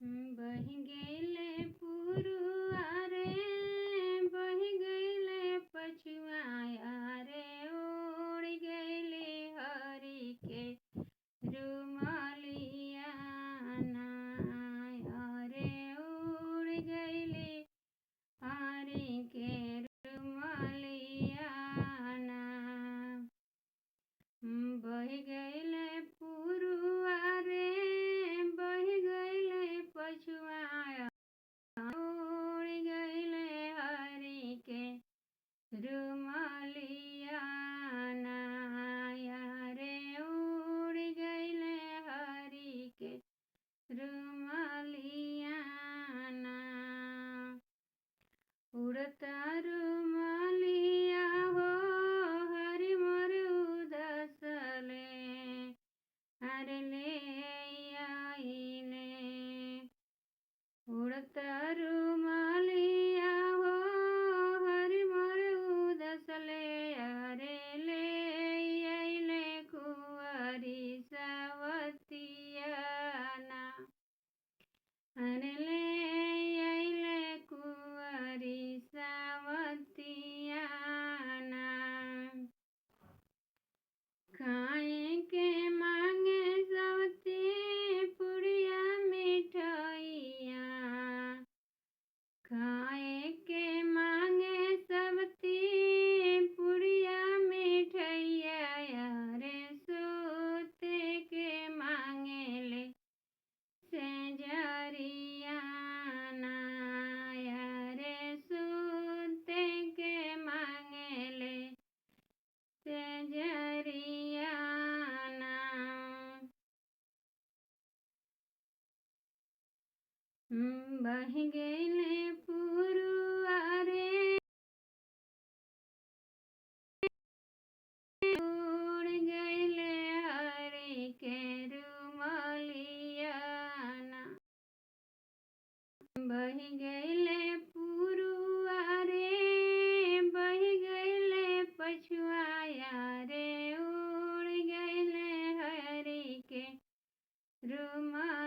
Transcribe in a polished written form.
बही गईले पुरुआ रे, बही गईले पछुआया रे, उड़ गईले हरि के रुमालिया नाया रे, उड़ गईले हरि के रुमालिया ना। बही गईले पुरुआ रे, बही गईले पछुआया, उड़ गईले हरि के रुमालिया नाया रे, उड़ गईले हरि के रुमालिया ना। उड़ता रुमालिया हो हरि मोर उदासले, हरि ले आईले। उड़ता रुमालिया हो हरि मोर उदासले, हरे ले आईले कुंवारी सवतिया ना। हरे ले आईले कुंवारी सवतिया ना। खाए के मांगे सवती पुड़िया मिठाइया, खाए के मांगे सवती पुड़िया मिठाइया, रे सोते के मांगे ले सेजरिया नाया रे, सोते के मांगे ले सेजरिया ना। बही गईले पुरुआ रे, उड़ गईले हरि के रुमालिया ना। बही गईले पुरुआ रे, बही गईले पछुआया रे, उड़ गईले हरि के रुमालिया।